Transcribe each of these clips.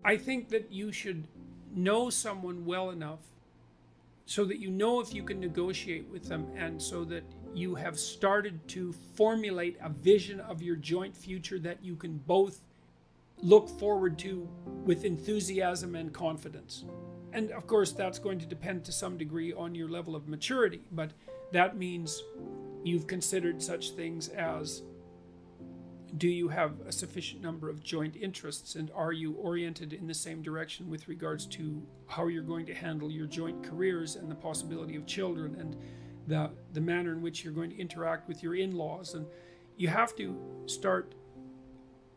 I think that you should know someone well enough so that you know if you can negotiate with them, and so that you have started to formulate a vision of your joint future that you can both look forward to with enthusiasm and confidence. And of course, that's going to depend to some degree on your level of maturity, but that means you've considered such things as, do you have a sufficient number of joint interests, and are you oriented in the same direction with regards to how you're going to handle your joint careers and the possibility of children, and the manner in which you're going to interact with your in-laws. And you have to start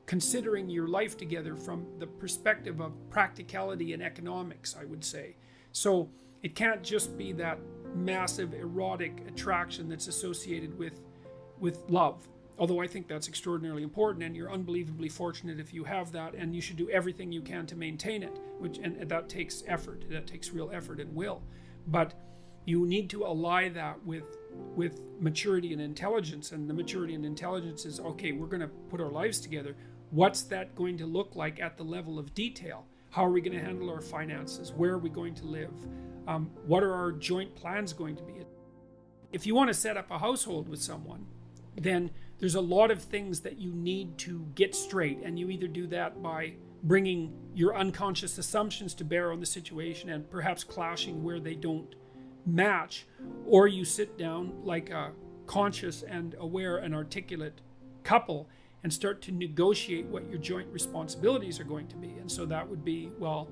considering your life together from the perspective of practicality and economics, I would say. So it can't just be that massive erotic attraction that's associated with love. Although I think that's extraordinarily important, and you're unbelievably fortunate if you have that, and you should do everything you can to maintain it, and that takes effort. That takes real effort and will. But you need to ally that with maturity and intelligence. And the maturity and intelligence is, okay, we're going to put our lives together. What's that going to look like at the level of detail? How are we going to handle our finances? Where are we going to live? What are our joint plans going to be? If you want to set up a household with someone, then there's a lot of things that you need to get straight. And you either do that by bringing your unconscious assumptions to bear on the situation and perhaps clashing where they don't match, or you sit down like a conscious and aware and articulate couple and start to negotiate what your joint responsibilities are going to be. And so that would be, well,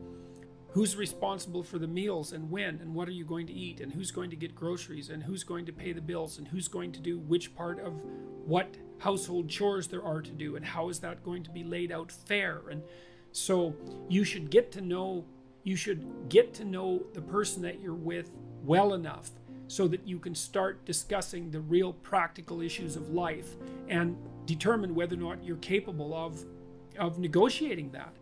who's responsible for the meals and when, and what are you going to eat, and who's going to get groceries, and who's going to pay the bills, and who's going to do which part of what household chores there are to do, and how is that going to be laid out fair. And so you should get to know the person that you're with well enough so that you can start discussing the real practical issues of life and determine whether or not you're capable of negotiating that.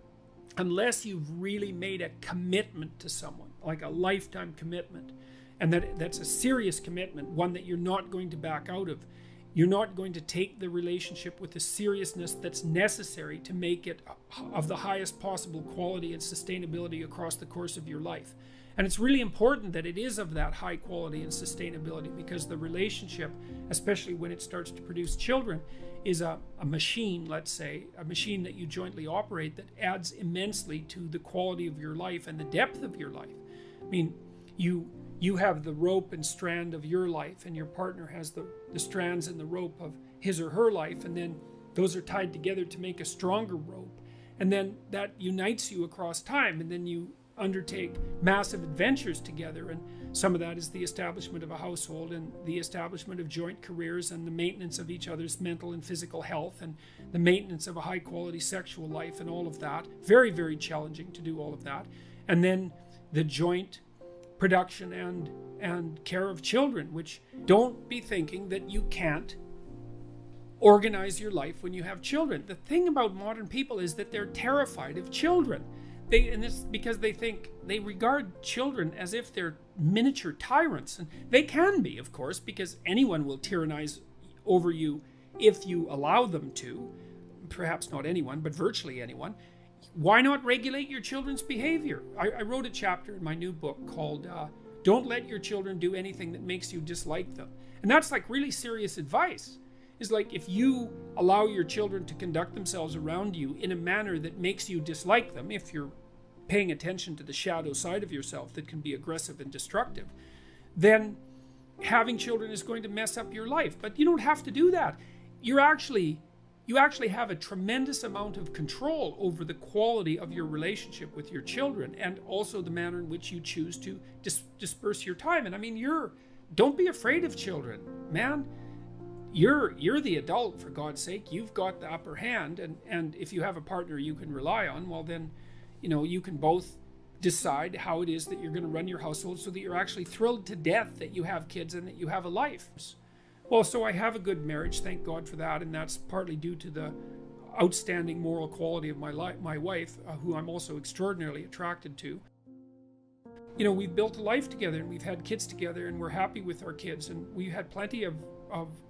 Unless you've really made a commitment to someone, like a lifetime commitment, and that's a serious commitment, one that you're not going to back out of. You're not going to take the relationship with the seriousness that's necessary to make it of the highest possible quality and sustainability across the course of your life. And it's really important that it is of that high quality and sustainability, because the relationship, especially when it starts to produce children, is a machine, let's say, a machine that you jointly operate that adds immensely to the quality of your life and the depth of your life. I mean, you have the rope and strand of your life, and your partner has the strands and the rope of his or her life, and then those are tied together to make a stronger rope. And then that unites you across time, and then you undertake massive adventures together. And some of that is the establishment of a household, and the establishment of joint careers, and the maintenance of each other's mental and physical health, and the maintenance of a high quality sexual life, and all of that. Very, very challenging to do all of that. And then the joint production and care of children, which, don't be thinking that you can't organize your life when you have children. The thing about modern people is that they're terrified of children. And it's because they regard children as if they're miniature tyrants. And they can be, of course, because anyone will tyrannize over you if you allow them to. Perhaps not anyone, but virtually anyone. Why not regulate your children's behavior? I wrote a chapter in my new book called Don't Let Your Children Do Anything That Makes You Dislike Them. And that's like really serious advice. It's like, if you allow your children to conduct themselves around you in a manner that makes you dislike them, if you're paying attention to the shadow side of yourself that can be aggressive and destructive, then having children is going to mess up your life. But you don't have to do that. You actually have a tremendous amount of control over the quality of your relationship with your children, and also the manner in which you choose to disperse your time. And I mean, don't be afraid of children, man. You're the adult, for God's sake. You've got the upper hand, and if you have a partner you can rely on, well then, you can both decide how it is that you're going to run your household so that you're actually thrilled to death that you have kids and that you have a life. Well, so I have a good marriage, thank God for that, and that's partly due to the outstanding moral quality of my wife, who I'm also extraordinarily attracted to. We've built a life together, and we've had kids together, and we're happy with our kids, and we had plenty of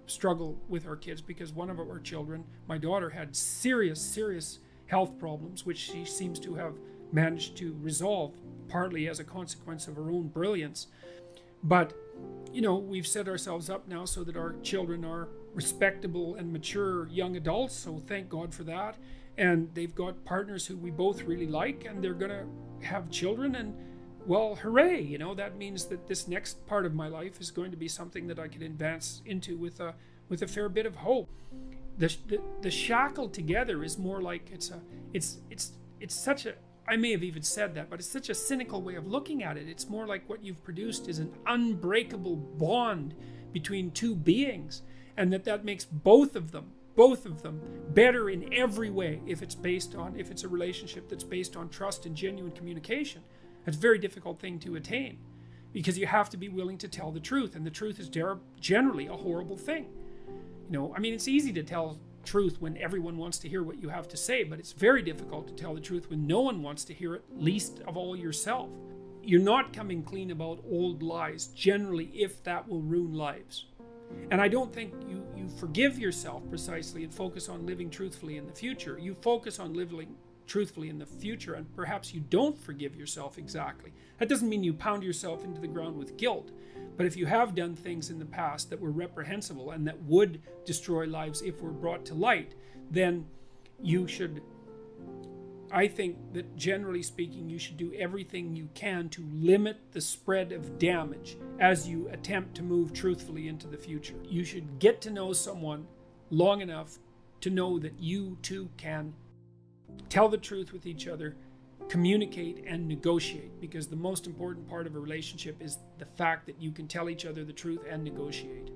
struggle with our kids, because one of our children, my daughter, had serious health problems, which she seems to have managed to resolve, partly as a consequence of our own brilliance. But, we've set ourselves up now so that our children are respectable and mature young adults, so thank God for that. And they've got partners who we both really like, and they're going to have children, and well, hooray, that means that this next part of my life is going to be something that I can advance into with a fair bit of hope. The shackled together is more like it's such a, I may have even said that, but it's such a cynical way of looking at it. It's more like what you've produced is an unbreakable bond between two beings, and that makes both of them better in every way if it's a relationship that's based on trust and genuine communication. It's a very difficult thing to attain, because you have to be willing to tell the truth, and the truth is generally a horrible thing. It's easy to tell truth when everyone wants to hear what you have to say, but it's very difficult to tell the truth when no one wants to hear it, least of all yourself. You're not coming clean about old lies, generally, if that will ruin lives. And I don't think you forgive yourself precisely and focus on living truthfully in the future. You focus on living truthfully in the future, and perhaps you don't forgive yourself exactly. That doesn't mean you pound yourself into the ground with guilt. But if you have done things in the past that were reprehensible and that would destroy lives if were brought to light, then you should, I think that generally speaking, you should do everything you can to limit the spread of damage as you attempt to move truthfully into the future. You should get to know someone long enough to know that you too can tell the truth with each other, communicate, and negotiate, because the most important part of a relationship is the fact that you can tell each other the truth and negotiate.